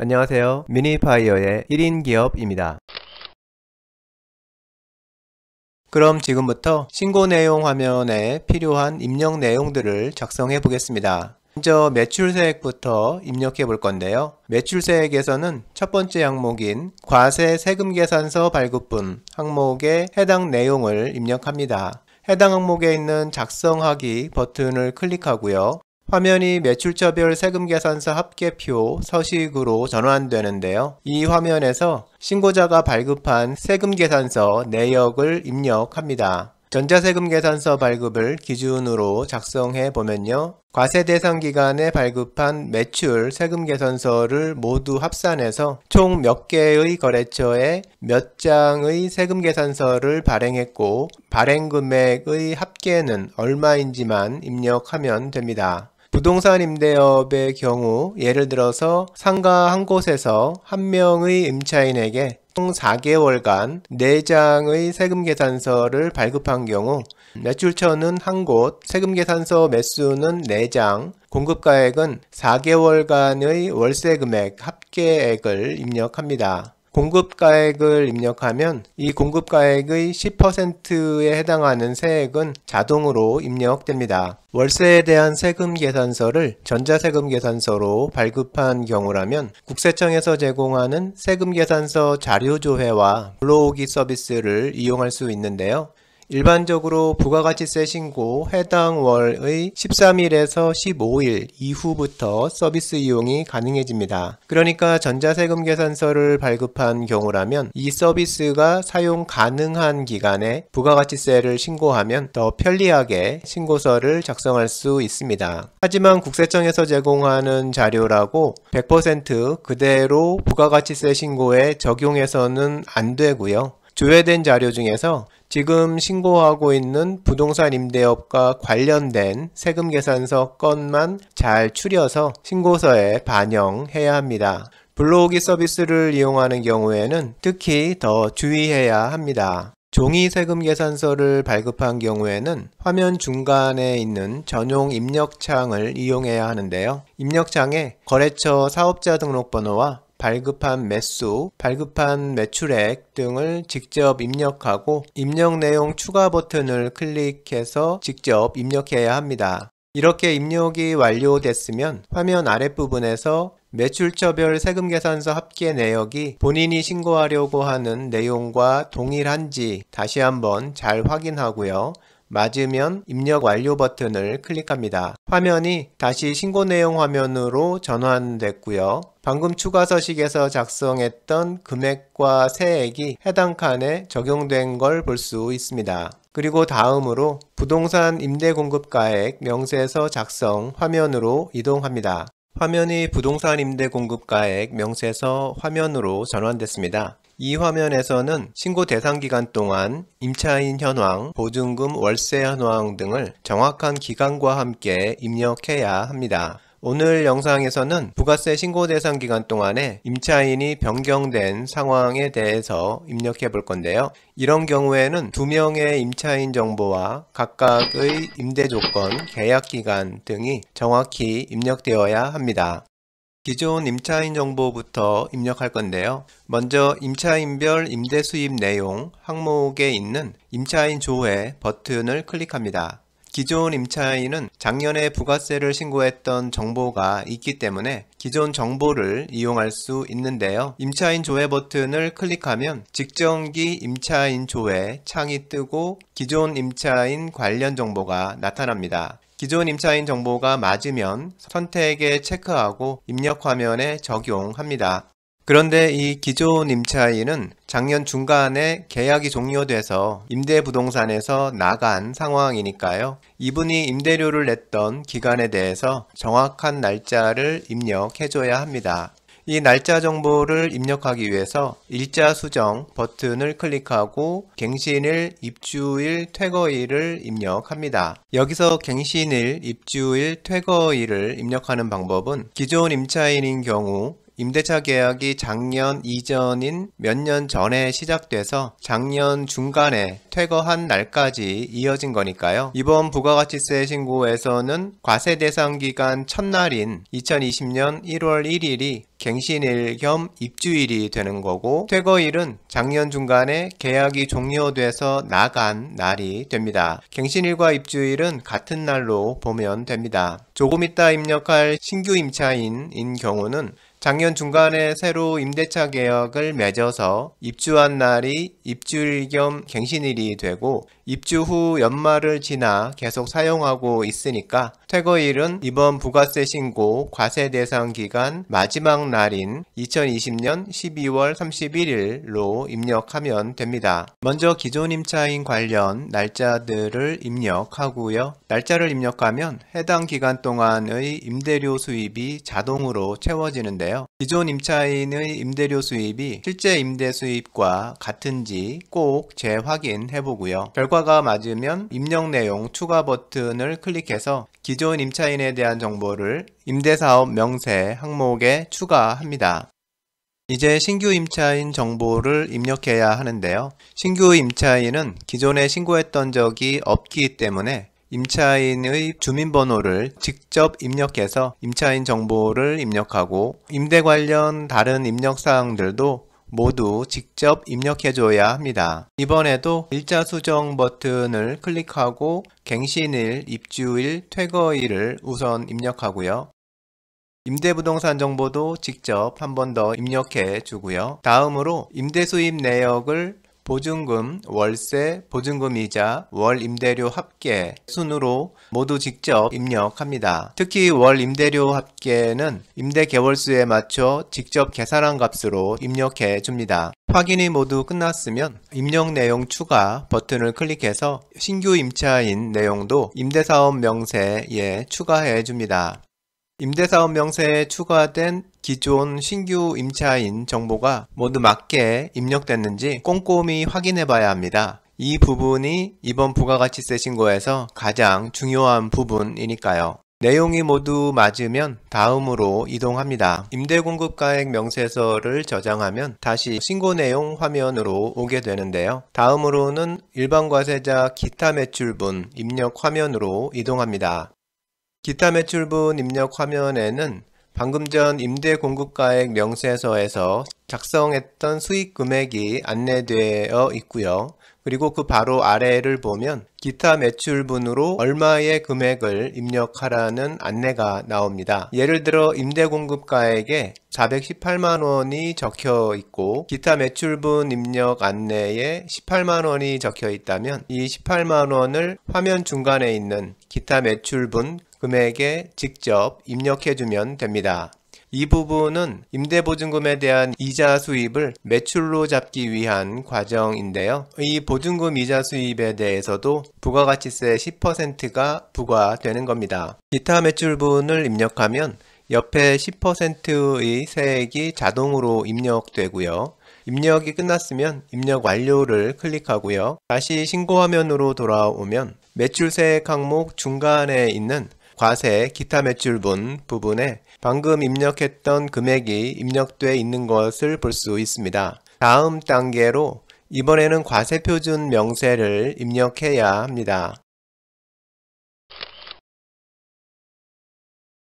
안녕하세요. 미니파이어의 1인 기업입니다. 그럼 지금부터 신고 내용 화면에 필요한 입력 내용들을 작성해 보겠습니다. 먼저 매출세액부터 입력해 볼 건데요. 매출세액에서는 첫 번째 항목인 과세 세금계산서 발급분 항목에 해당 내용을 입력합니다. 해당 항목에 있는 작성하기 버튼을 클릭하고요. 화면이 매출처별 세금계산서 합계표 서식으로 전환되는데요. 이 화면에서 신고자가 발급한 세금계산서 내역을 입력합니다. 전자세금계산서 발급을 기준으로 작성해 보면요. 과세 대상 기간에 발급한 매출 세금계산서를 모두 합산해서 총 몇 개의 거래처에 몇 장의 세금계산서를 발행했고 발행금액의 합계는 얼마인지만 입력하면 됩니다. 부동산 임대업의 경우 예를 들어서 상가 한 곳에서 한 명의 임차인에게 총 4개월간 4장의 세금계산서를 발급한 경우 매출처는 한 곳, 세금계산서 매수는 4장, 공급가액은 4개월간의 월세금액 합계액을 입력합니다. 공급가액을 입력하면 이 공급가액의 10%에 해당하는 세액은 자동으로 입력됩니다. 월세에 대한 세금계산서를 전자세금계산서로 발급한 경우라면 국세청에서 제공하는 세금계산서 자료조회와 불러오기 서비스를 이용할 수 있는데요. 일반적으로 부가가치세 신고 해당 월의 13일에서 15일 이후부터 서비스 이용이 가능해집니다. 그러니까 전자세금계산서를 발급한 경우라면 이 서비스가 사용 가능한 기간에 부가가치세를 신고하면 더 편리하게 신고서를 작성할 수 있습니다. 하지만 국세청에서 제공하는 자료라고 100% 그대로 부가가치세 신고에 적용해서는 안 되고요. 조회된 자료 중에서 지금 신고하고 있는 부동산 임대업과 관련된 세금계산서 건만 잘 추려서 신고서에 반영해야 합니다. 불러오기 서비스를 이용하는 경우에는 특히 더 주의해야 합니다. 종이 세금계산서를 발급한 경우에는 화면 중간에 있는 전용 입력창을 이용해야 하는데요. 입력창에 거래처 사업자 등록번호와 발급한 매수, 발급한 매출액 등을 직접 입력하고 입력 내용 추가 버튼을 클릭해서 직접 입력해야 합니다. 이렇게 입력이 완료됐으면 화면 아랫부분에서 매출처별 세금계산서 합계 내역이 본인이 신고하려고 하는 내용과 동일한지 다시 한번 잘 확인하고요. 맞으면 입력 완료 버튼을 클릭합니다. 화면이 다시 신고 내용 화면으로 전환됐고요. 방금 추가 서식에서 작성했던 금액과 세액이 해당 칸에 적용된 걸 볼 수 있습니다. 그리고 다음으로 부동산 임대공급가액 명세서 작성 화면으로 이동합니다. 화면이 부동산 임대공급가액 명세서 화면으로 전환됐습니다. 이 화면에서는 신고 대상 기간 동안 임차인 현황, 보증금, 월세 현황 등을 정확한 기간과 함께 입력해야 합니다. 오늘 영상에서는 부가세 신고 대상 기간 동안에 임차인이 변경된 상황에 대해서 입력해 볼 건데요. 이런 경우에는 2명의 임차인 정보와 각각의 임대 조건, 계약 기간 등이 정확히 입력되어야 합니다. 기존 임차인 정보부터 입력할 건데요. 먼저 임차인별 임대 수입 내용 항목에 있는 임차인 조회 버튼을 클릭합니다. 기존 임차인은 작년에 부가세를 신고했던 정보가 있기 때문에 기존 정보를 이용할 수 있는데요. 임차인 조회 버튼을 클릭하면 직전기 임차인 조회 창이 뜨고 기존 임차인 관련 정보가 나타납니다. 기존 임차인 정보가 맞으면 선택에 체크하고 입력 화면에 적용합니다. 그런데 이 기존 임차인은 작년 중간에 계약이 종료돼서 임대부동산에서 나간 상황이니까요. 이분이 임대료를 냈던 기간에 대해서 정확한 날짜를 입력해줘야 합니다. 이 날짜 정보를 입력하기 위해서 일자 수정 버튼을 클릭하고 갱신일, 입주일, 퇴거일을 입력합니다. 여기서 갱신일, 입주일, 퇴거일을 입력하는 방법은 기존 임차인인 경우 임대차 계약이 작년 이전인 몇 년 전에 시작돼서 작년 중간에 퇴거한 날까지 이어진 거니까요. 이번 부가가치세 신고에서는 과세 대상 기간 첫날인 2020년 1월 1일이 갱신일 겸 입주일이 되는 거고, 퇴거일은 작년 중간에 계약이 종료돼서 나간 날이 됩니다. 갱신일과 입주일은 같은 날로 보면 됩니다. 조금 이따 입력할 신규 임차인인 경우는 작년 중간에 새로 임대차 계약을 맺어서 입주한 날이 입주일 겸 갱신일이 되고, 입주 후 연말을 지나 계속 사용하고 있으니까 퇴거일은 이번 부가세 신고 과세 대상 기간 마지막 날인 2020년 12월 31일로 입력하면 됩니다. 먼저 기존 임차인 관련 날짜들을 입력하고요. 날짜를 입력하면 해당 기간 동안의 임대료 수입이 자동으로 채워지는데요. 기존 임차인의 임대료 수입이 실제 임대 수입과 같은지 꼭 재확인해 보고요. 결과가 맞으면 입력 내용 추가 버튼을 클릭해서 기존 임차인에 대한 정보를 임대사업 명세 항목에 추가합니다. 이제 신규 임차인 정보를 입력해야 하는데요. 신규 임차인은 기존에 신고했던 적이 없기 때문에 임차인의 주민번호를 직접 입력해서 임차인 정보를 입력하고, 임대 관련 다른 입력사항들도 모두 직접 입력해줘야 합니다. 이번에도 일자 수정 버튼을 클릭하고 갱신일, 입주일, 퇴거일을 우선 입력하고요. 임대부동산 정보도 직접 한 번 더 입력해 주고요. 다음으로 임대수입 내역을 보증금, 월세, 보증금이자, 월 임대료 합계 순으로 모두 직접 입력합니다. 특히 월 임대료 합계는 임대 개월수에 맞춰 직접 계산한 값으로 입력해 줍니다. 확인이 모두 끝났으면 입력 내용 추가 버튼을 클릭해서 신규 임차인 내용도 임대사업 명세에 추가해 줍니다. 임대사업 명세에 추가된 기존 신규 임차인 정보가 모두 맞게 입력됐는지 꼼꼼히 확인해 봐야 합니다. 이 부분이 이번 부가가치세 신고에서 가장 중요한 부분이니까요. 내용이 모두 맞으면 다음으로 이동합니다. 임대공급가액 명세서를 저장하면 다시 신고 내용 화면으로 오게 되는데요. 다음으로는 일반과세자 기타 매출분 입력 화면으로 이동합니다. 기타 매출분 입력 화면에는 방금 전 임대공급가액 명세서에서 작성했던 수익 금액이 안내되어 있고요. 그리고 그 바로 아래를 보면 기타 매출분으로 얼마의 금액을 입력하라는 안내가 나옵니다. 예를 들어 임대공급가액에 418만원이 적혀 있고 기타 매출분 입력 안내에 18만원이 적혀 있다면 이 18만원을 화면 중간에 있는 기타 매출분 금액에 직접 입력해주면 됩니다. 이 부분은 임대보증금에 대한 이자 수입을 매출로 잡기 위한 과정인데요. 이 보증금 이자 수입에 대해서도 부가가치세 10%가 부과되는 겁니다. 기타 매출분을 입력하면 옆에 10%의 세액이 자동으로 입력되고요. 입력이 끝났으면 입력 완료를 클릭하고요. 다시 신고 화면으로 돌아오면 매출세액 항목 중간에 있는 과세 기타 매출분 부분에 방금 입력했던 금액이 입력되어 있는 것을 볼 수 있습니다. 다음 단계로 이번에는 과세표준 명세를 입력해야 합니다.